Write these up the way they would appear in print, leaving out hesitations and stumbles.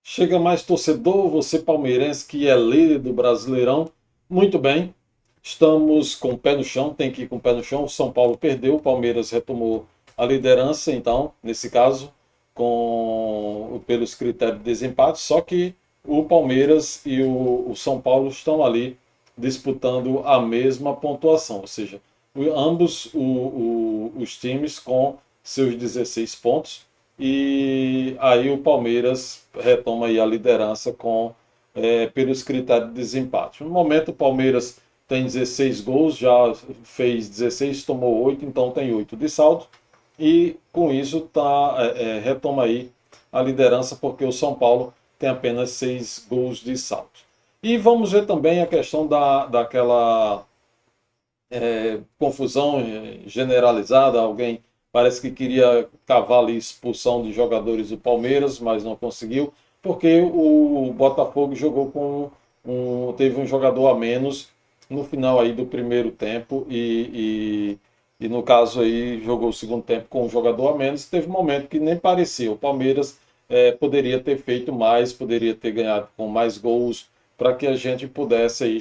Chega mais torcedor, você palmeirense que é líder do Brasileirão. Muito bem, estamos com o pé no chão, tem que ir com o pé no chão. O São Paulo perdeu, o Palmeiras retomou a liderança, então, nesse caso, pelos critérios de desempate. Só que o Palmeiras e o São Paulo estão ali disputando a mesma pontuação, ou seja, ambos os times com seus 16 pontos. E aí o Palmeiras retoma aí a liderança pelos critérios de desempate. No momento o Palmeiras tem 16 gols, já fez 16, tomou 8, então tem 8 de saldo. E com isso retoma aí a liderança, porque o São Paulo tem apenas 6 gols de saldo. E vamos ver também a questão daquela confusão generalizada. Alguém parece que queria cavar ali expulsão de jogadores do Palmeiras, mas não conseguiu, porque o Botafogo jogou teve um jogador a menos no final aí do primeiro tempo e no caso aí jogou o segundo tempo com um jogador a menos. Teve um momento que nem parecia. O Palmeiras poderia ter feito mais, poderia ter ganhado com mais gols para que a gente pudesse aí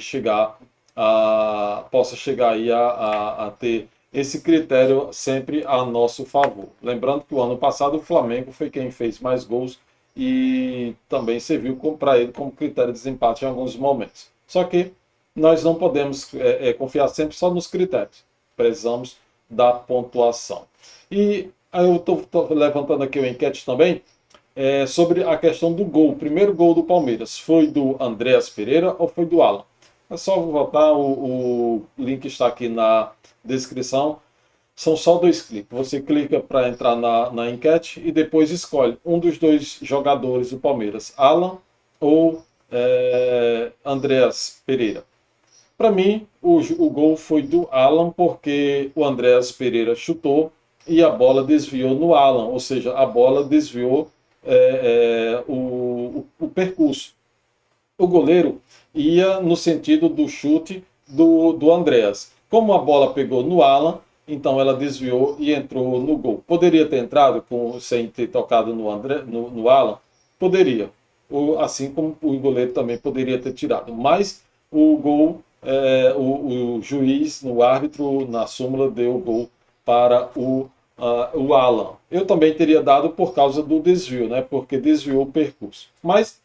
possa chegar aí a ter esse critério sempre a nosso favor. Lembrando que o ano passado o Flamengo foi quem fez mais gols e também serviu para ele como critério de desempate em alguns momentos. Só que nós não podemos confiar sempre só nos critérios. Precisamos da pontuação. E aí eu estou levantando aqui uma enquete também sobre a questão do gol. O primeiro gol do Palmeiras foi do Andréas Pereira ou foi do Alan? É só votar, o link está aqui na descrição. São só 2 cliques. Você clica para entrar na enquete e depois escolhe um dos 2 jogadores do Palmeiras, Alan ou Andréas Pereira. Para mim, o gol foi do Alan, porque o Andréas Pereira chutou e a bola desviou no Alan, ou seja, a bola desviou o percurso. O goleiro ia no sentido do chute do Andréas. Como a bola pegou no Alan, então ela desviou e entrou no gol. Poderia ter entrado sem ter tocado no Alan? Poderia. Assim como o goleiro também poderia ter tirado. Mas o gol, o juiz, no árbitro, na súmula, deu o gol para o Alan. Eu também teria dado por causa do desvio, né? Porque desviou o percurso. Mas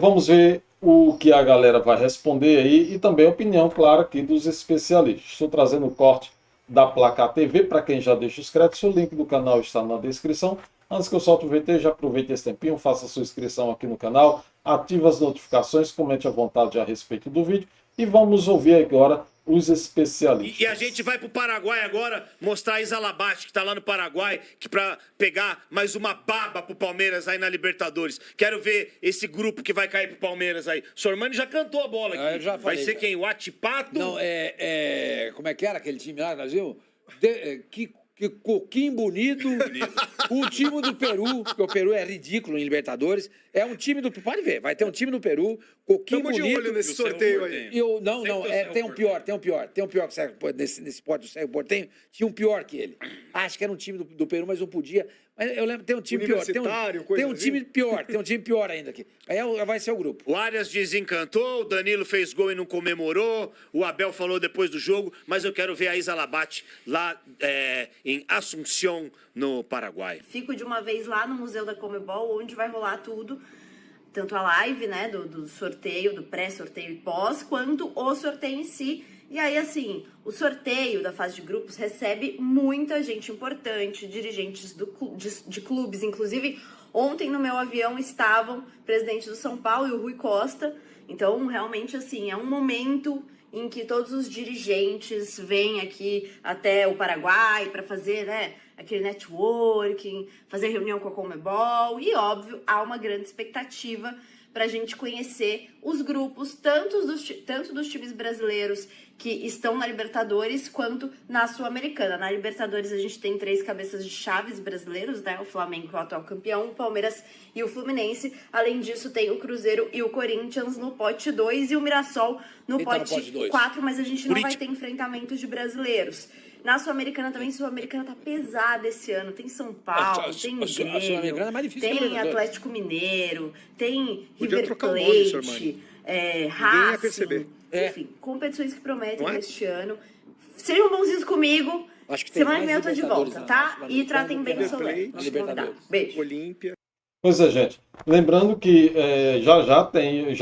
vamos ver o que a galera vai responder aí e também a opinião, claro, aqui dos especialistas. Estou trazendo o corte da Placar TV para quem já deixa os créditos. O link do canal está na descrição. Antes que eu solte o VT, já aproveite esse tempinho, faça a sua inscrição aqui no canal, ative as notificações, comente à vontade a respeito do vídeo e vamos ouvir agora os especialistas. E a gente vai pro Paraguai agora mostrar a Isalabate, que tá lá no Paraguai, que para pegar mais uma baba pro Palmeiras aí na Libertadores. Quero ver esse grupo que vai cair pro Palmeiras aí. O Sormani já cantou a bola aqui. Eu já falei, vai ser cara. quem? O Atipato? Não, como é que era aquele time lá no Brasil? Que coquinho bonito. O time do Peru, porque o Peru é ridículo em Libertadores. É um time do... Pode ver, vai ter um time do Peru, coquinho Tamo de bonito. olho nesse sorteio aí. Tem um pior que nesse pódio do Sérgio Portenho, tinha um pior que ele. Acho que era um time do Peru, mas não podia. Mas eu lembro, tem um time pior. Tem um time pior ainda aqui. Aí vai ser o grupo. O Arias desencantou, o Danilo fez gol e não comemorou, o Abel falou depois do jogo, mas eu quero ver a Isalabate lá em Assunção, no Paraguai. Fico de uma vez lá no Museu da Comebol, onde vai rolar tudo, tanto a live, né, do sorteio, do pré-sorteio e pós, quanto o sorteio em si. E aí, assim, o sorteio da fase de grupos recebe muita gente importante, dirigentes de clubes. Inclusive, ontem no meu avião estavam o presidente do São Paulo e o Rui Costa. Então, realmente, assim, é um momento em que todos os dirigentes vêm aqui até o Paraguai para fazer, né, aquele networking, fazer reunião com a Conmebol. E, óbvio, há uma grande expectativa para a gente conhecer os grupos, tanto dos times brasileiros que estão na Libertadores, quanto na Sul-Americana. Na Libertadores a gente tem 3 cabeças de chaves brasileiros, né? O Flamengo, que é o atual campeão, o Palmeiras e o Fluminense. Além disso, tem o Cruzeiro e o Corinthians no pote 2 e o Mirassol no pote 4, mas a gente não vai ter enfrentamentos de brasileiros. Na Sul-Americana também, Sul-Americana tá pesada esse ano. Tem São Paulo, tem a Sul-Americana é mais Grêmio, difícil que a tem Libertadores. Atlético Mineiro, tem Podia River trocar o nome, Sr. Plate, Mani. ia Racing, perceber. enfim, competições que prometem Não é? neste ano. Sejam bonzinhos comigo. Acho que tem Semana que mais vem eu tô de Libertadores volta, na tá? Sul-Americana E tratem bem o River Solé. Plate, Nosso convidado. Libertadores. Beijo. Olímpia. Pois é, gente. Lembrando que já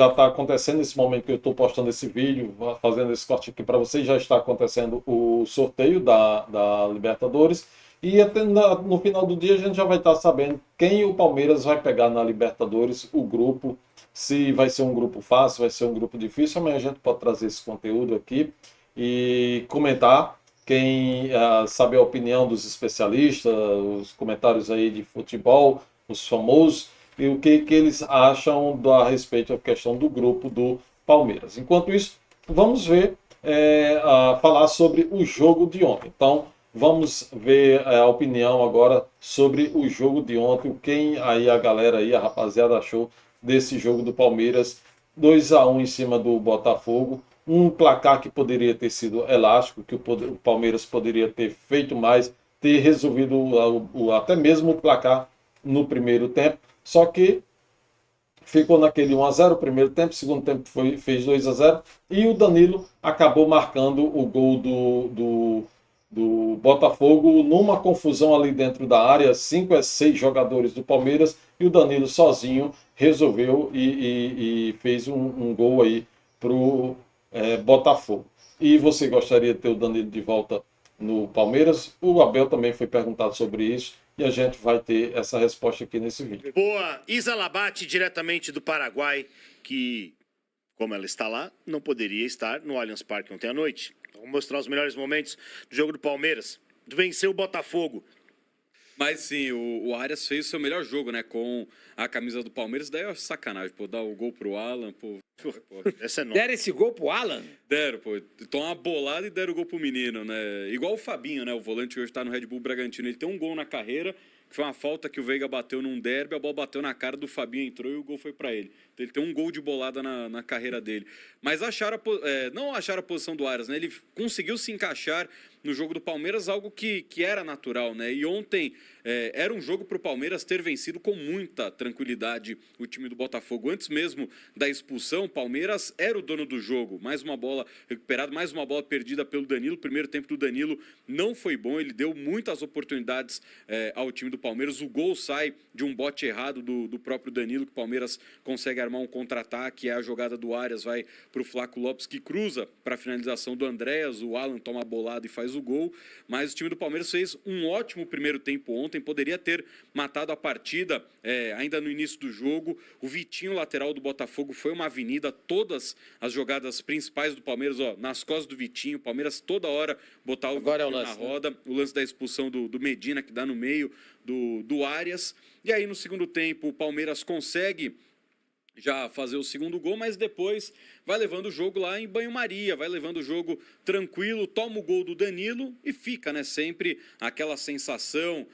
está acontecendo esse momento que eu estou postando esse vídeo, fazendo esse corte aqui para vocês, já está acontecendo o sorteio da Libertadores. E até no final do dia a gente já vai estar sabendo quem o Palmeiras vai pegar na Libertadores, o grupo, se vai ser um grupo fácil, vai ser um grupo difícil. Amanhã a gente pode trazer esse conteúdo aqui e comentar. Quem sabe a opinião dos especialistas, os comentários aí de futebol, os famosos, e o que eles acham a respeito da questão do grupo do Palmeiras. Enquanto isso, vamos ver, falar sobre o jogo de ontem. Então, vamos ver a opinião agora sobre o jogo de ontem, quem aí a galera aí, a rapaziada achou desse jogo do Palmeiras, 2-1 em cima do Botafogo, um placar que poderia ter sido elástico, que o Palmeiras poderia ter feito mais, ter resolvido até mesmo o placar no primeiro tempo, só que ficou naquele 1-0 o primeiro tempo, segundo tempo fez 2-0 e o Danilo acabou marcando o gol do Botafogo numa confusão ali dentro da área, 5 a 6 jogadores do Palmeiras e o Danilo sozinho resolveu e fez um gol aí pro Botafogo. E você gostaria de ter o Danilo de volta no Palmeiras? O Abel também foi perguntado sobre isso e a gente vai ter essa resposta aqui nesse vídeo. Boa, Isa Labate, diretamente do Paraguai, que, como ela está lá, não poderia estar no Allianz Parque ontem à noite. Vamos mostrar os melhores momentos do jogo do Palmeiras. Venceu o Botafogo. Mas sim, o Arias fez o seu melhor jogo, né? Com a camisa do Palmeiras. Daí é sacanagem, pô. Dar o gol pro Alan, pô. Essa é nova. Deram esse gol pro Alan? Deram, pô. Tomou uma bolada e deram o gol pro menino, né? Igual o Fabinho, né? O volante que hoje tá no Red Bull Bragantino. Ele tem um gol na carreira, que foi uma falta que o Veiga bateu num derby, a bola bateu na cara do Fabinho, entrou e o gol foi pra ele. Então ele tem um gol de bolada na carreira dele. Mas não acharam a posição do Arias, né? Ele conseguiu se encaixar no jogo do Palmeiras, algo que era natural, né? E ontem era um jogo para o Palmeiras ter vencido com muita tranquilidade o time do Botafogo. Antes mesmo da expulsão, o Palmeiras era o dono do jogo. Mais uma bola recuperada, mais uma bola perdida pelo Danilo. O primeiro tempo do Danilo não foi bom, ele deu muitas oportunidades ao time do Palmeiras. O gol sai de um bote errado do próprio Danilo, que o Palmeiras consegue armar um contra-ataque. A jogada do Arias vai para o Flaco Lopes, que cruza para a finalização do Andréas. O Alan toma a bolada e faz o gol. Mas o time do Palmeiras fez um ótimo primeiro tempo ontem. Poderia ter matado a partida ainda no início do jogo. O Vitinho, lateral do Botafogo, foi uma avenida. Todas as jogadas principais do Palmeiras, nas costas do Vitinho. O Palmeiras toda hora botar o Vitinho na roda. Né? O lance da expulsão do Medina, que dá no meio do Arias. E aí, no segundo tempo, o Palmeiras consegue já fazer o segundo gol, mas depois vai levando o jogo lá em banho-maria, vai levando o jogo tranquilo, toma o gol do Danilo e fica, né, sempre aquela sensação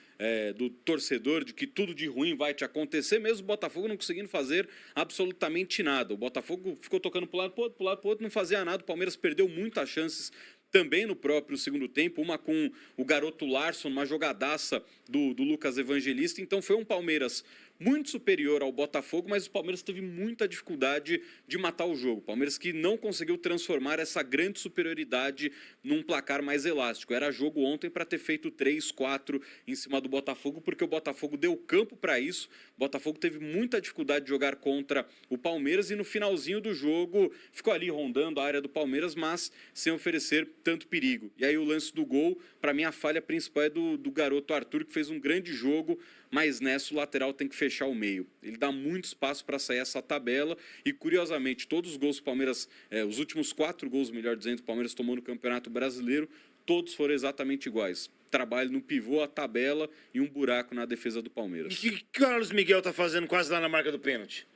do torcedor de que tudo de ruim vai te acontecer, mesmo o Botafogo não conseguindo fazer absolutamente nada. O Botafogo ficou tocando para um lado para o outro, não fazia nada. O Palmeiras perdeu muitas chances também no próprio segundo tempo, uma com o garoto Larson, uma jogadaça do Lucas Evangelista. Então foi um Palmeiras muito superior ao Botafogo, mas o Palmeiras teve muita dificuldade de matar o jogo. O Palmeiras que não conseguiu transformar essa grande superioridade num placar mais elástico. Era jogo ontem para ter feito 3, 4 em cima do Botafogo, porque o Botafogo deu campo para isso. O Botafogo teve muita dificuldade de jogar contra o Palmeiras e no finalzinho do jogo ficou ali rondando a área do Palmeiras, mas sem oferecer tanto perigo. E aí o lance do gol, para mim a falha principal é do garoto Arthur, que fez um grande jogo, mas nessa o lateral tem que fechar o meio. Ele dá muito espaço para sair essa tabela e, curiosamente, todos os gols do Palmeiras, os últimos 4 gols, melhor dizendo, que o Palmeiras tomou no Campeonato Brasileiro, todos foram exatamente iguais. Trabalho no pivô, a tabela e um buraco na defesa do Palmeiras. O que o Carlos Miguel tá fazendo quase lá na marca do pênalti?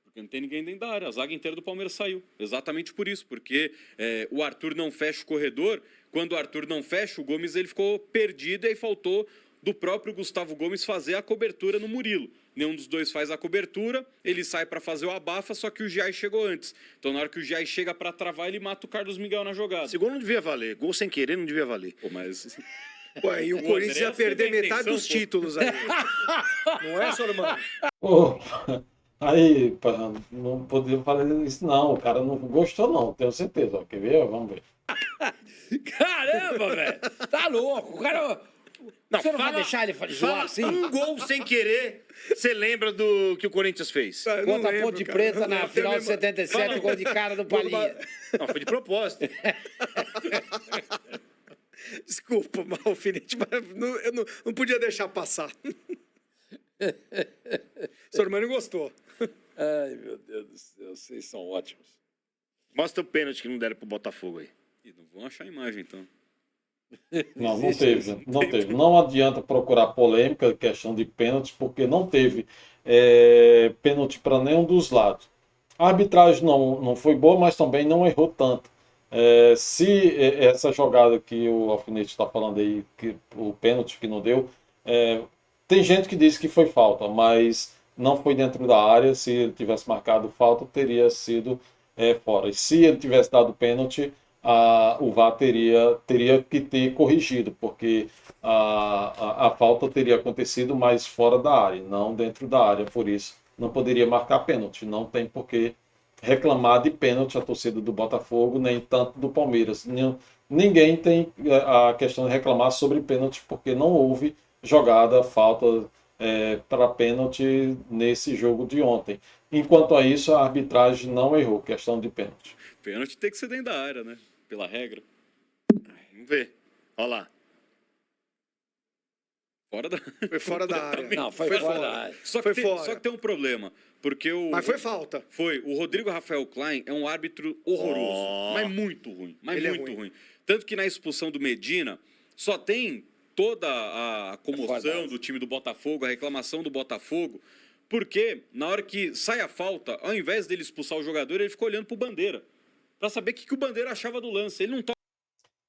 Porque não tem ninguém dentro da área. A zaga inteira do Palmeiras saiu. Exatamente por isso. Porque o Arthur não fecha o corredor. Quando o Arthur não fecha, o Gomes ele ficou perdido e aí faltou do próprio Gustavo Gomes fazer a cobertura no Murilo. nenhum dos dois faz a cobertura, ele sai para fazer o abafa, só que o Giai chegou antes. Então, na hora que o Giai chega para travar, ele mata o Carlos Miguel na jogada. Esse gol não devia valer. Gol sem querer não devia valer. Pô, mas... Pô, e o Corinthians ia perder metade dos títulos aí. Não é, Sormani? Pô, aí, pá, não podia falar isso, não. O cara não gostou, não, tenho certeza. Ó. Quer ver? Vamos ver. Caramba, velho. Tá louco. O cara... Não, Você não vai deixar ele zoar assim? Um gol sem querer, você lembra do que o Corinthians fez? Eu não Contra a lembro, Ponte cara. Preta Não na lembro. final de 77, gol de cara do Palinha. Não, foi de propósito. Desculpa, Alfinete, mas eu não podia deixar passar. Sormani gostou. Ai, meu Deus do céu, vocês são ótimos. Mostra o pênalti que não deram pro Botafogo aí. Ih, não vão achar a imagem, então. Não teve, não teve. Não adianta procurar polêmica, questão de pênalti, porque não teve pênalti para nenhum dos lados. A arbitragem não foi boa, mas também não errou tanto. Se essa jogada que o Alfinete está falando aí, que o pênalti que não deu, tem gente que diz que foi falta, mas não foi dentro da área. Se ele tivesse marcado falta, teria sido fora. E se ele tivesse dado pênalti, o VAR teria que ter corrigido, porque a falta teria acontecido mais fora da área, não dentro da área. Por isso, não poderia marcar pênalti. Não tem por que reclamar de pênalti a torcida do Botafogo, nem tanto do Palmeiras. Ninguém tem a questão de reclamar sobre pênalti, porque não houve jogada, falta para pênalti nesse jogo de ontem. Enquanto a isso, a arbitragem não errou, questão de pênalti. Pênalti tem que ser dentro da área, né? Pela regra. Vamos ver. Olha lá. Fora da... Foi fora da área. Não, foi fora da área. Só Foi que fora. tem um problema. Porque Mas foi falta. O Rodrigo Rafael Klein é um árbitro horroroso. Mas muito ruim. Ele é muito ruim. ruim. Tanto que na expulsão do Medina, só tem toda a comoção do time do Botafogo, a reclamação do Botafogo, porque na hora que sai a falta, ao invés dele expulsar o jogador, ele ficou olhando pro Bandeira, para saber o que o Bandeira achava do lance. Ele não toca.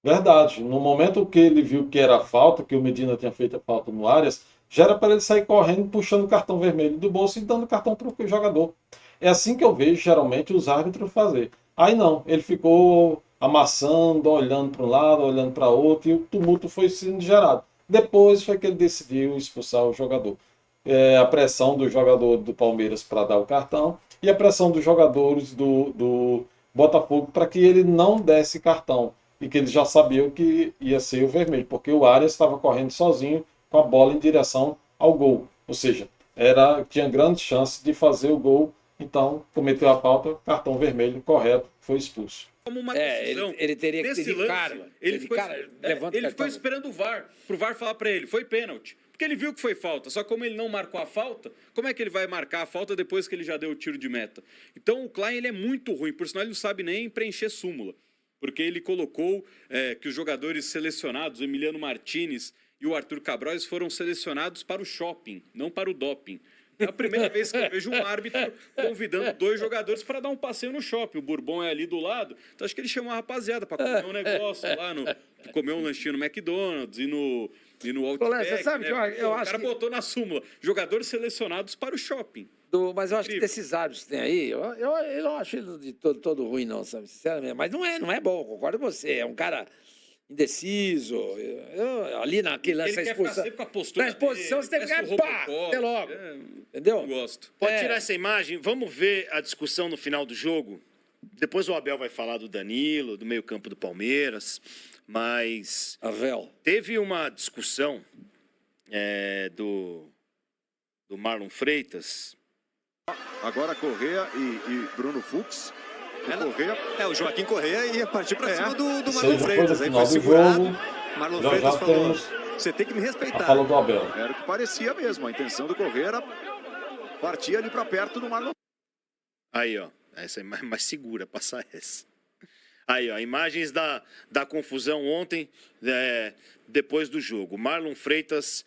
Verdade. No momento que ele viu que era falta, que o Medina tinha feito a falta no Arias, já era para ele sair correndo, puxando o cartão vermelho do bolso e dando cartão para o jogador. É assim que eu vejo geralmente os árbitros fazer. Aí não, ele ficou amassando, olhando para um lado, olhando para outro, e o tumulto foi sendo gerado. Depois foi que ele decidiu expulsar o jogador. A pressão do jogador do Palmeiras para dar o cartão e a pressão dos jogadores do Botafogo para que ele não desse cartão e que ele já sabia que ia ser o vermelho, porque o Arias estava correndo sozinho com a bola em direção ao gol. Ou seja, tinha grande chance de fazer o gol, então cometeu a falta, cartão vermelho, correto, foi expulso. Como uma decisão. Ele teria que Nesse ter de lance, cara. ele ficou levanta o ficou cartão. esperando o VAR, pro VAR falar para ele, foi pênalti. Porque ele viu que foi falta, só como ele não marcou a falta, como é que ele vai marcar a falta depois que ele já deu o tiro de meta? Então o Klein ele é muito ruim, por sinal ele não sabe nem preencher súmula, porque ele colocou que os jogadores selecionados, o Emiliano Martinez e o Arthur Cabral, foram selecionados para o shopping, não para o doping. É a primeira vez que eu vejo um árbitro convidando 2 jogadores para dar um passeio no shopping. O Bourbon é ali do lado, então acho que ele chamou a rapaziada para comer um negócio lá, comer um lanchinho no McDonald's e no Outback. Você sabe que eu acho o cara que... botou na súmula, jogadores selecionados para o shopping. Mas eu acho que desses árbitros que tem aí, eu não acho ele de todo ruim, não, sabe? Sinceramente. Mas não é bom, concordo com você. É um cara indeciso. Ali naquele lance, Ele quer ficar sempre com a postura na exposição, dele, você tem que parece ficar, o pá, Robocop. até logo. Eu Entendeu? gosto. Pode tirar essa imagem. Vamos ver a discussão no final do jogo. Depois o Abel vai falar do Danilo, do meio-campo do Palmeiras. Mas Abel. teve uma discussão do Marlon Freitas. Agora Correa e Bruno Fux. O Joaquim Correa ia partir para cima do Marlon Seja Freitas. foi Aí no foi final do segurado. jogo, Marlon já Freitas falou: temos você tem que me a respeitar. fala do Abel. Era o que parecia mesmo. A intenção do Correa era partir ali para perto do Marlon. Aí, ó. Essa é mais segura, passar essa. Aí, ó. Imagens da confusão ontem, depois do jogo. Marlon Freitas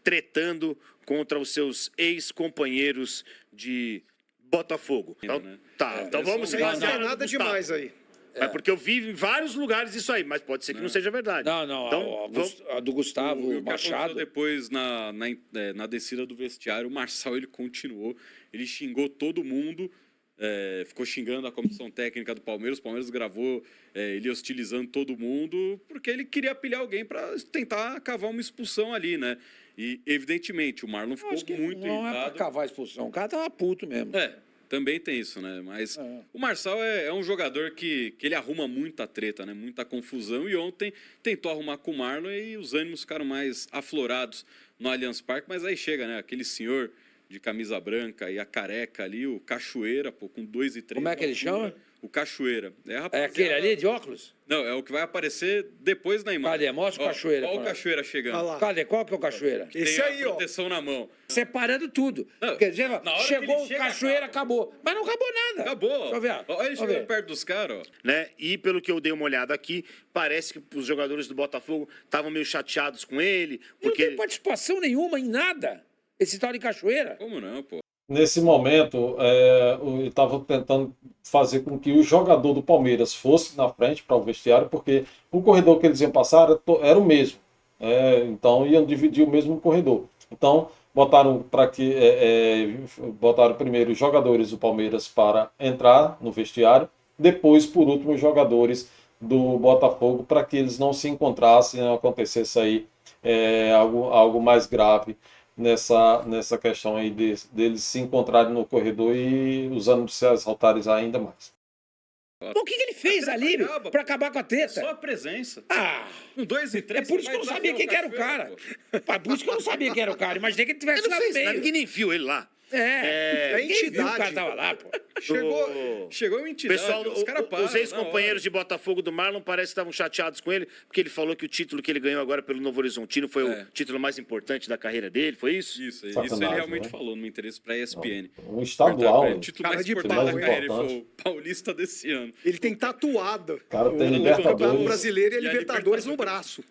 tretando contra os seus ex-companheiros de Botafogo. Então, Né? então vamos seguir. Não tem nada demais aí. Mas porque eu vi em vários lugares isso aí, mas pode ser que não seja verdade. Não, Então, a do Gustavo O que Machado. aconteceu depois na descida do vestiário, o Marçal ele continuou, ele xingou todo mundo, ficou xingando a comissão técnica do Palmeiras. O Palmeiras gravou ele hostilizando todo mundo, porque ele queria pilhar alguém para tentar cavar uma expulsão ali, né? E, evidentemente, o Marlon ficou muito não é pra irritado. cavar a expulsão. O cara tava puto mesmo. Também tem isso, né? Mas o Marçal é um jogador que ele arruma muita treta, né? Muita confusão. E ontem tentou arrumar com o Marlon e os ânimos ficaram mais aflorados no Allianz Parque. Mas aí chega, né? Aquele senhor de camisa branca e a careca ali, o Cachoeira, pô, com 2 e 3. Como é que ele chama? O Cachoeira. É aquele ali de óculos? Não, é o que vai aparecer depois na imagem. Cadê? Mostra o Cachoeira. Olha o Cachoeira chegando. Cadê? Qual que é o Cachoeira? Esse Tem aí, a ó. proteção na mão. Separando tudo. Não, Quer dizer, na hora chegou que ele o chega, Cachoeira, acaba. acabou. Mas não acabou nada. Acabou. Deixa eu ver. Olha ele chegando perto dos caras, ó. Né? E pelo que eu dei uma olhada aqui, parece que os jogadores do Botafogo estavam meio chateados com ele. Não Porque tem participação nenhuma em nada. Esse tal de Cachoeira. Como não, pô? Nesse momento, eu estava tentando fazer com que o jogador do Palmeiras fosse na frente para o vestiário, porque o corredor que eles iam passar era o mesmo. Então iam dividir o mesmo corredor. Então botaram botaram primeiro os jogadores do Palmeiras para entrar no vestiário, depois, por último, os jogadores do Botafogo, para que eles não se encontrassem, não acontecesse aí algo mais grave nessa questão aí deles se encontrarem no corredor e os ânimos se exaltarem ainda mais. Pô, o que ele fez ali pra acabar com a treta? Só a presença. Ah, Com 2 e 3. é por isso que eu não sabia quem que era o cara. É por isso que eu não sabia quem era o cara. Imaginei que ele tivesse ele não lá no fez nada, meio. ninguém nem viu ele lá. Ninguém viu, o cara tava lá, pô. Chegou em entidade. Pessoal, os caras param os ex-companheiros de Botafogo do Marlon parece que estavam chateados com ele, porque ele falou que o título que ele ganhou agora pelo Novo Horizontino foi o título mais importante da carreira dele, foi isso? Isso ele Sacanagem, realmente né? falou, no interesse pra ESPN. Um estadual, O título mais Cara de importante pau, da hein? carreira foi o Paulista desse ano. Ele tem tatuado o cara tem o Libertadores. Campeonato Brasileiro e a E a Libertadores no braço.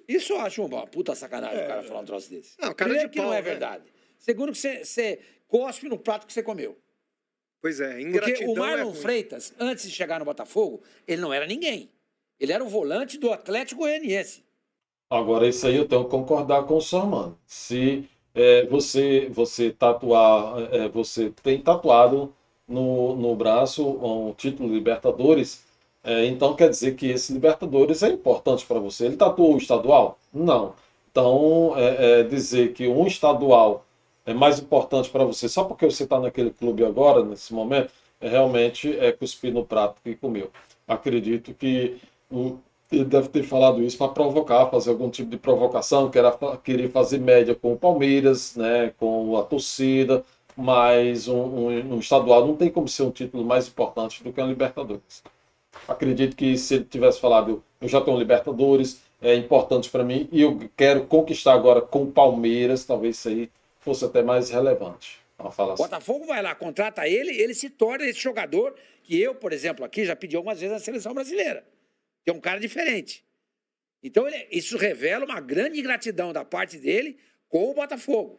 Isso eu acho uma puta sacanagem o cara falar um troço desse. Não, cara Primeiro de que não pau, é né? verdade. Segundo que você cospe no prato que você comeu. Pois é, Porque ingratidão o Marlon é ruim. Freitas, antes de chegar no Botafogo, ele não era ninguém. Ele era o volante do Atlético Goianiense. Agora, isso aí eu tenho que concordar com o Sormano. Se você tatuar, você tem tatuado no braço um título Libertadores, então quer dizer que esse Libertadores é importante para você. Ele tatuou o estadual? Não. Então, dizer que um estadual é mais importante para você só porque você está naquele clube agora, nesse momento, realmente cuspir no prato que comeu. Acredito que ele deve ter falado isso para provocar, fazer algum tipo de provocação, querer fazer média com o Palmeiras, né, com a torcida, mas um estadual não tem como ser um título mais importante do que a Libertadores. Acredito que se ele tivesse falado, eu já tenho Libertadores, é importante para mim e eu quero conquistar agora com o Palmeiras, talvez isso aí fosse até mais relevante. O Botafogo vai lá, contrata ele se torna esse jogador que eu, por exemplo, aqui já pedi algumas vezes na seleção brasileira. Que é um cara diferente. Então, isso revela uma grande ingratidão da parte dele com o Botafogo.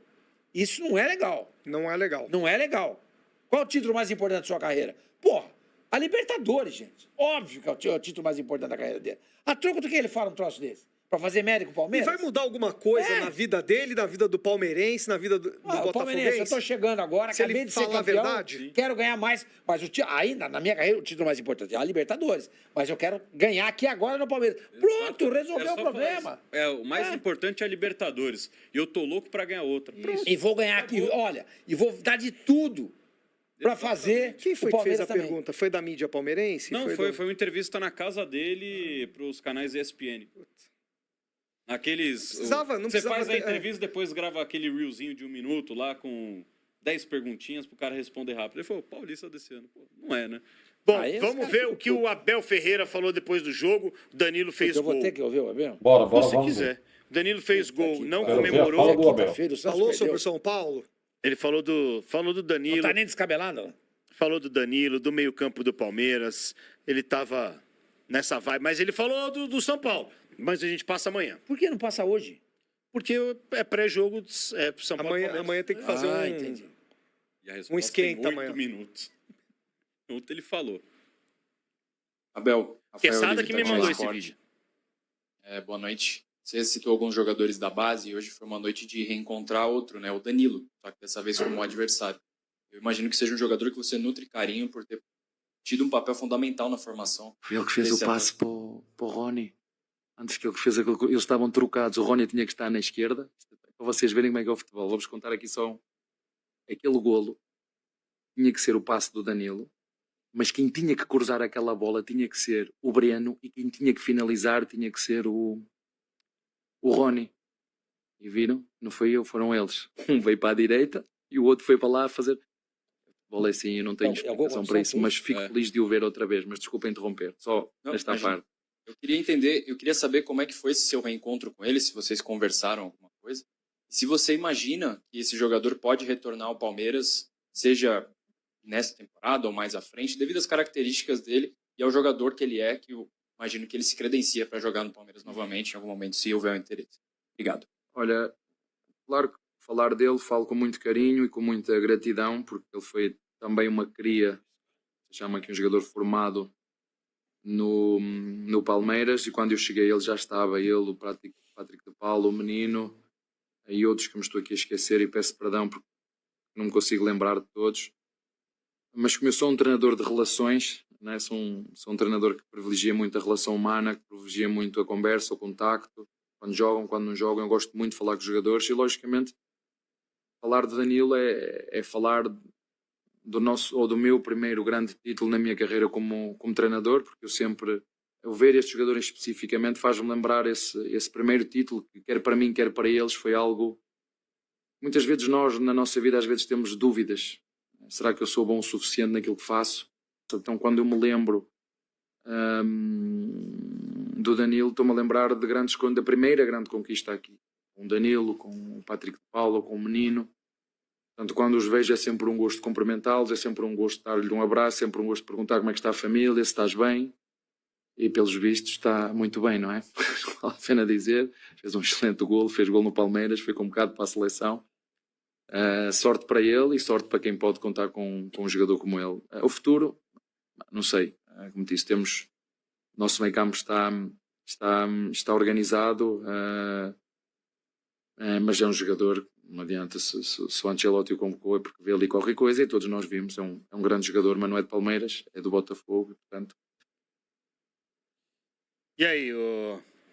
Isso não é legal. Não é legal. Não é legal. Qual é o título mais importante da sua carreira? Porra, a Libertadores, gente. Óbvio que é o título mais importante da carreira dele. A troco do que ele fala um troço desse? Pra fazer médico E Palmeiras? vai mudar alguma coisa na vida dele, na vida do palmeirense, na vida do O Palmeirense, eu tô botafoguense? chegando agora, Se acabei ele de ser falar a campeão, verdade? quero ganhar mais. Mas ainda, na minha carreira, o título mais importante é a Libertadores. Mas eu quero ganhar aqui agora no Palmeiras. Pronto, resolveu o problema. O mais importante é a Libertadores. E eu tô louco pra ganhar outra. Pronto. E vou ganhar aqui, olha, e vou dar de tudo pra fazer Quem foi o que fez Palmeiras a também. pergunta? Foi da mídia palmeirense? Não, foi uma entrevista na casa dele pros canais ESPN. Aqueles. Não Você precisava faz a ter- entrevista, depois grava aquele reelzinho de 1 minuto lá com 10 perguntinhas pro cara responder rápido. Ele falou, Paulista desse ano. Pô, não é, né? Bom, Aí os vamos caras ver ficam o que o Abel Ferreira falou depois do jogo. O Danilo fez Eu gol. vou ter que ouvir o Abel? Bora, Se você vamos quiser. ver. O Danilo fez Puta gol, que não pariu. Quero ver a fala comemorou. do Abel. Quinta-feira, o Santos Falou perdeu. sobre o São Paulo? Ele falou do Não Danilo, tá nem descabelado. falou do Danilo, do meio-campo do Palmeiras. Ele tava nessa vibe, mas ele falou do São Paulo. Mas a gente passa amanhã. Por que não passa hoje? Porque é pré-jogo pro São Paulo. Palmeiras. Amanhã tem que fazer entendi. E a resposta esquenta em 8 amanhã. minutos. Ontem ele falou. Abel, Rafael Quesada que me Oliveira, mandou Esporte. esse vídeo. Boa noite. Você citou alguns jogadores da base e hoje foi uma noite de reencontrar outro, né? O Danilo, só que dessa vez como adversário. Eu imagino que seja um jogador que você nutre carinho por ter tido um papel fundamental na formação. Foi ele que fez o passe para o Rony. Antes que ele fez aquilo, eles estavam trocados. O Rony tinha que estar na esquerda. Para vocês verem como é que é o futebol. Vou-vos contar aqui só aquele golo. Tinha que ser o passe do Danilo. Mas quem tinha que cruzar aquela bola tinha que ser o Breno. E quem tinha que finalizar tinha que ser o Rony. E viram? Não foi eu, foram eles. Um veio para a direita e o outro foi para lá a fazer... Bola assim, eu não tenho explicação para isso, mas fico feliz de o ver outra vez. Mas desculpa interromper, só nesta parte. Eu queria entender, eu queria saber como é que foi esse seu reencontro com ele, se vocês conversaram alguma coisa. E se você imagina que esse jogador pode retornar ao Palmeiras, seja nessa temporada ou mais à frente, devido às características dele e ao jogador que ele é, que eu imagino que ele se credencia para jogar no Palmeiras novamente em algum momento, se houver um interesse. Obrigado. Olha, claro que falar dele falo com muito carinho e com muita gratidão, porque ele foi também uma cria, se chama aqui um jogador formado no Palmeiras, e quando eu cheguei ele já estava, ele, o Patrick de Paulo, o menino, e outros que me estou aqui a esquecer, e peço perdão porque não me consigo lembrar de todos. Mas como eu sou um treinador de relações, né, sou um treinador que privilegia muito a relação humana, que privilegia muito a conversa, o contacto, quando jogam, quando não jogam, eu gosto muito de falar com os jogadores, e logicamente falar de Danilo é falar do nosso ou do meu primeiro grande título na minha carreira como treinador, porque eu ver este jogador especificamente faz-me lembrar esse primeiro título, que quer para mim, quer para eles, foi algo... Muitas vezes nós, na nossa vida, às vezes temos dúvidas. Será que eu sou bom o suficiente naquilo que faço? Então, quando eu me lembro do Danilo, estou-me a lembrar da primeira grande conquista aqui. Com o Danilo, com o Patrick de Paulo, com o menino. Portanto, quando os vejo é sempre um gosto de cumprimentá-los, é sempre um gosto de dar-lhe um abraço, é sempre um gosto de perguntar como é que está a família, se estás bem. E pelos vistos está muito bem, não é? Vale a pena dizer. Fez um excelente golo, fez golo no Palmeiras, foi convocado para a seleção. Sorte para ele e sorte para quem pode contar com um jogador como ele. O futuro, não sei. Como disse, temos... O nosso meio campo está organizado, mas é um jogador... Não adianta, se o Ancelotti o convocou é porque vê ali qualquer coisa, e todos nós vimos, é um grande jogador, mas não é de Palmeiras, é do Botafogo, portanto... E aí,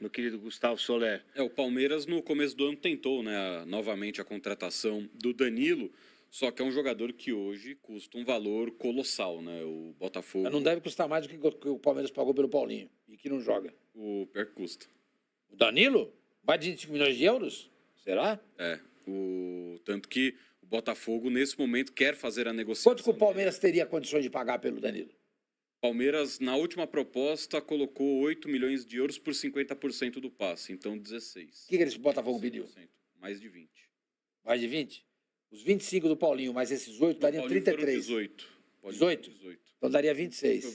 meu querido Gustavo Soler? O Palmeiras no começo do ano tentou, né, novamente a contratação do Danilo, só que é um jogador que hoje custa um valor colossal, né, o Botafogo... Mas não deve custar mais do que o Palmeiras pagou pelo Paulinho, e que não joga. O pior que custa. O Danilo? Mais de 25 milhões de euros? Será? Tanto que o Botafogo, nesse momento, quer fazer a negociação. Quanto que o Palmeiras teria condições de pagar pelo Danilo? Palmeiras, na última proposta, colocou 8 milhões de euros por 50% do passe, então 16. O que esse Botafogo pediu? Mais de 20. Mais de 20? Os 25 do Paulinho, mais esses 8, dariam 33. 18. 18? Então daria 26. Foi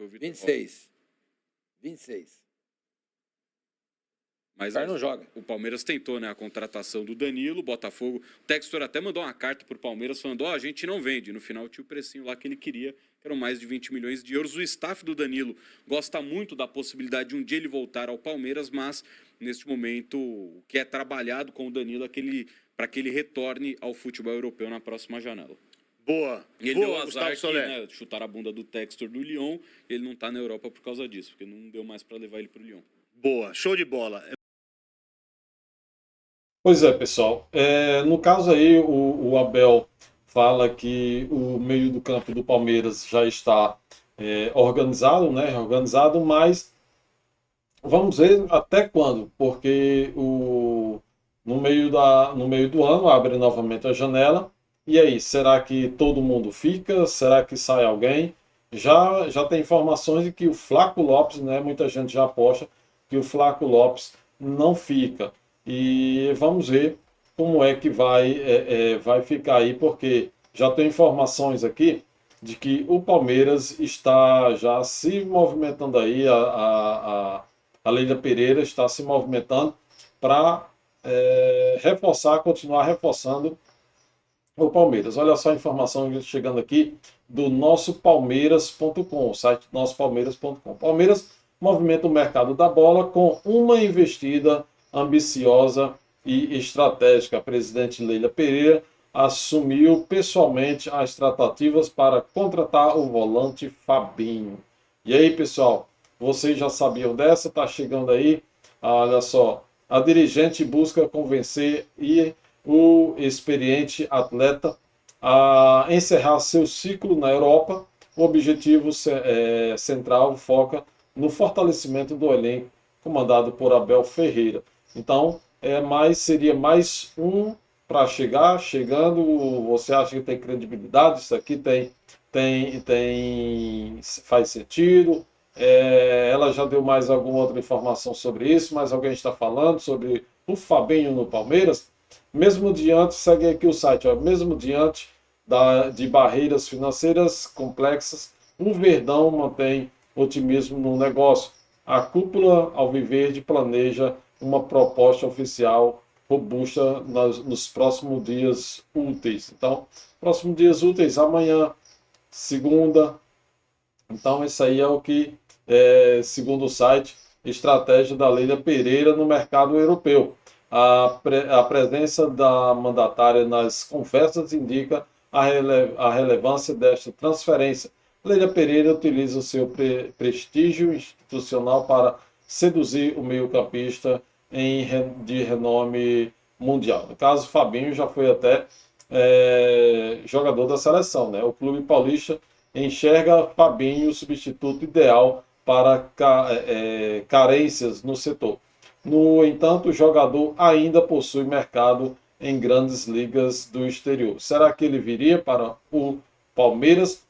o Vitor 26. 26. Mas o cara não joga. O Palmeiras tentou, né, a contratação do Danilo, o Botafogo. O Textor até mandou uma carta para o Palmeiras falando: a gente não vende. No final tinha o precinho lá que ele queria, que eram mais de 20 milhões de euros. O staff do Danilo gosta muito da possibilidade de um dia ele voltar ao Palmeiras, mas neste momento o que é trabalhado com o Danilo é para que ele retorne ao futebol europeu na próxima janela. Boa. E ele deu azar que, né, chutar a bunda do Textor do Lyon, e ele não está na Europa por causa disso, porque não deu mais para levar ele para o Lyon. Boa, show de bola. Pois é, pessoal. No caso aí, o Abel fala que o meio do campo do Palmeiras já está organizado, né? Organizado, mas vamos ver até quando, porque no meio do ano abre novamente a janela. E aí, será que todo mundo fica? Será que sai alguém? Já tem informações de que o Flaco Lopes, né? Muita gente já aposta que o Flaco Lopes não fica. E vamos ver como é que vai ficar aí, porque já tem informações aqui de que o Palmeiras está já se movimentando aí, a Leila Pereira está se movimentando para continuar reforçando o Palmeiras. Olha só a informação chegando aqui do nossopalmeiras.com, o site nossopalmeiras.com. Palmeiras movimenta o mercado da bola com uma investida ambiciosa e estratégica. A presidente Leila Pereira assumiu pessoalmente as tratativas para contratar o volante Fabinho. E aí, pessoal, vocês já sabiam dessa? Tá chegando aí. Olha só, a dirigente busca convencer o experiente atleta a encerrar seu ciclo na Europa. O objetivo central foca no fortalecimento do elenco comandado por Abel Ferreira. Então, seria mais um para chegando. Você acha que tem credibilidade? Isso aqui faz sentido? Ela já deu mais alguma outra informação sobre isso, mas alguém está falando sobre o Fabinho no Palmeiras? Mesmo diante, segue aqui o site, mesmo diante de barreiras financeiras complexas, o Verdão mantém otimismo no negócio. A cúpula alviverde planeja uma proposta oficial robusta nos próximos dias úteis. Então, próximos dias úteis, amanhã, segunda. Então, isso aí é o que, segundo o site, estratégia da Leila Pereira no mercado europeu. A presença da mandatária nas conversas indica a relevância desta transferência. Leila Pereira utiliza o seu prestígio institucional para seduzir o meio-campista de renome mundial. No caso, Fabinho já foi até jogador da seleção, né? O clube paulista enxerga Fabinho o substituto ideal para carências no setor. No entanto, o jogador ainda possui mercado em grandes ligas do exterior. Será que ele viria para o Palmeiras?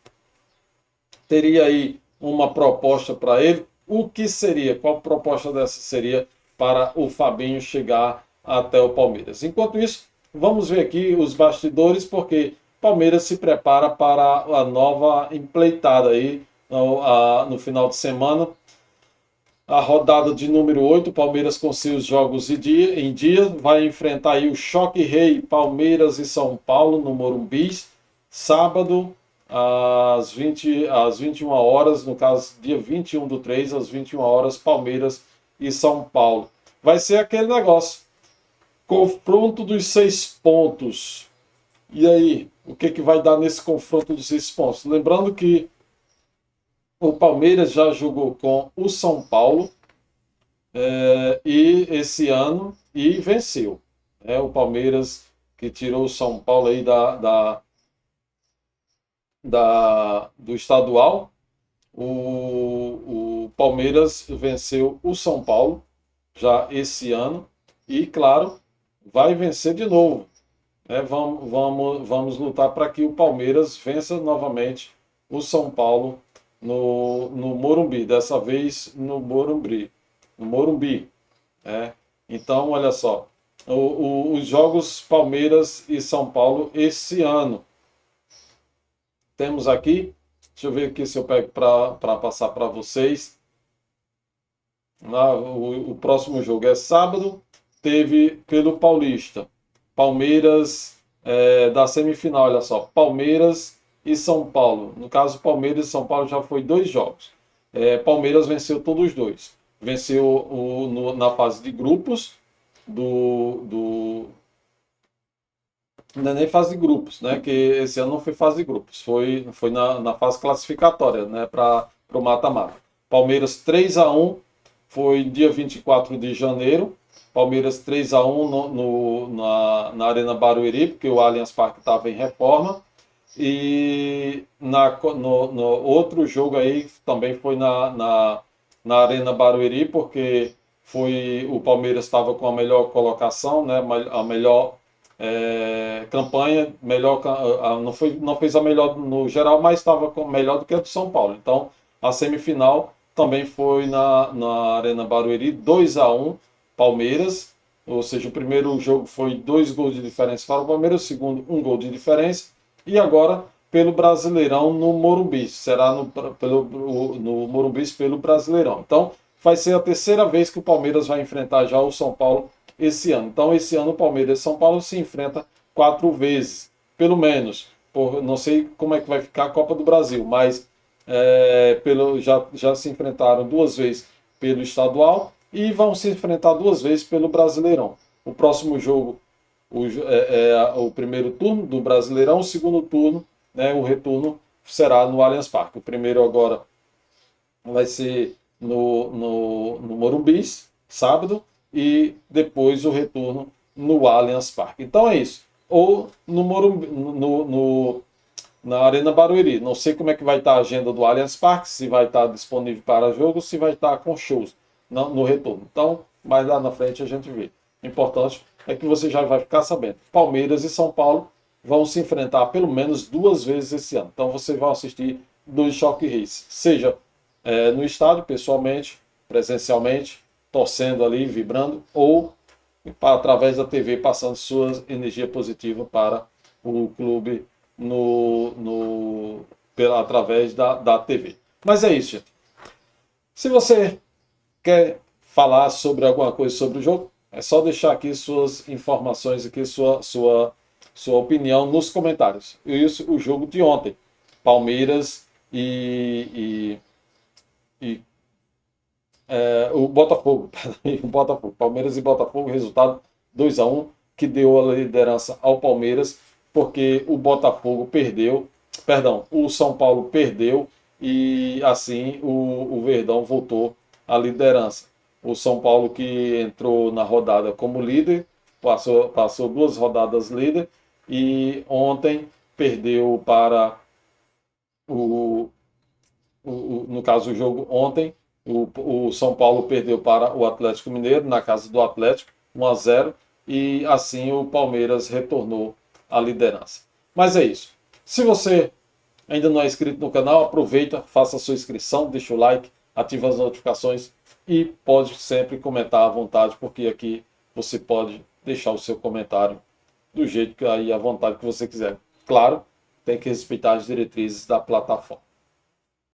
Teria aí uma proposta para ele? O que seria? Qual proposta dessa seria para o Fabinho chegar até o Palmeiras? Enquanto isso, vamos ver aqui os bastidores, porque Palmeiras se prepara para a nova empreitada aí no final de semana. A rodada de número 8, Palmeiras com seus jogos em dia, vai enfrentar aí o Choque Rei, Palmeiras e São Paulo no Morumbi, sábado às 21 horas, no caso dia 21/3, às 21 horas, Palmeiras e São Paulo. Vai ser aquele negócio, confronto dos 6 pontos. E aí, o que vai dar nesse confronto dos 6 pontos? Lembrando que o Palmeiras já jogou com o São Paulo e esse ano e venceu. O Palmeiras que tirou o São Paulo aí do estadual. O Palmeiras venceu o São Paulo já esse ano e, claro, vai vencer de novo. Vamos lutar para que o Palmeiras vença novamente o São Paulo no Morumbi, dessa vez no Morumbi. Então, olha só, os jogos Palmeiras e São Paulo esse ano. Temos aqui, deixa eu ver aqui se eu pego para passar para vocês. O próximo jogo é sábado, teve pelo Paulista, Palmeiras da semifinal, olha só, Palmeiras e São Paulo. No caso, Palmeiras e São Paulo já foi 2 jogos. Palmeiras venceu todos os 2. Venceu na fase de grupos não é nem fase de grupos, né? Que esse ano não foi fase de grupos, foi na fase classificatória, né? Para o mata-mata. Palmeiras 3-1, foi dia 24 de janeiro. Palmeiras 3-1 na Arena Barueri, porque o Allianz Parque estava em reforma. E no outro jogo aí também foi na Arena Barueri, porque o Palmeiras estava com a melhor colocação, né? A melhor campanha, não fez a melhor no geral, mas estava melhor do que a do São Paulo. Então, a semifinal também foi na Arena Barueri, 2-1 Palmeiras, ou seja, o primeiro jogo foi 2 gols de diferença para o Palmeiras, o segundo 1 gol de diferença, e agora pelo Brasileirão no Morumbi, será no Morumbi pelo Brasileirão. Então, vai ser a terceira vez que o Palmeiras vai enfrentar já o São Paulo esse ano. Então, esse ano o Palmeiras e São Paulo se enfrentam 4 vezes. pelo menos, não sei como é que vai ficar a Copa do Brasil, mas já se enfrentaram 2 vezes pelo estadual e vão se enfrentar 2 vezes pelo Brasileirão. O próximo jogo o primeiro turno do Brasileirão, o segundo turno, né, o retorno será no Allianz Parque. O primeiro agora vai ser no Morumbi, sábado, e depois o retorno no Allianz Parque. Então é isso. Ou no Morumbi, na Arena Barueri. Não sei como é que vai estar a agenda do Allianz Parque, se vai estar disponível para jogo, se vai estar com shows no retorno. Então, mais lá na frente a gente vê. O importante é que você já vai ficar sabendo. Palmeiras e São Paulo vão se enfrentar pelo menos 2 vezes esse ano. Então você vai assistir 2 choque race, seja no estádio, pessoalmente, presencialmente, torcendo ali, vibrando, ou através da TV, passando sua energia positiva para o clube através da TV. Mas é isso, gente. Se você quer falar sobre alguma coisa sobre o jogo, é só deixar aqui suas informações, aqui sua opinião nos comentários. Isso, o jogo de ontem, Palmeiras o Botafogo, Palmeiras e Botafogo, resultado 2-1, que deu a liderança ao Palmeiras, porque o São Paulo perdeu e assim o Verdão voltou à liderança. O São Paulo, que entrou na rodada como líder, passou 2 rodadas líder e ontem perdeu para no caso o jogo ontem, o São Paulo perdeu para o Atlético Mineiro na casa do Atlético 1-0 e assim o Palmeiras retornou à liderança. Mas é isso. Se você ainda não é inscrito no canal, aproveita, faça a sua inscrição, deixa o like, ativa as notificações e pode sempre comentar à vontade, porque aqui você pode deixar o seu comentário do jeito que aí à vontade que você quiser. Claro, tem que respeitar as diretrizes da plataforma.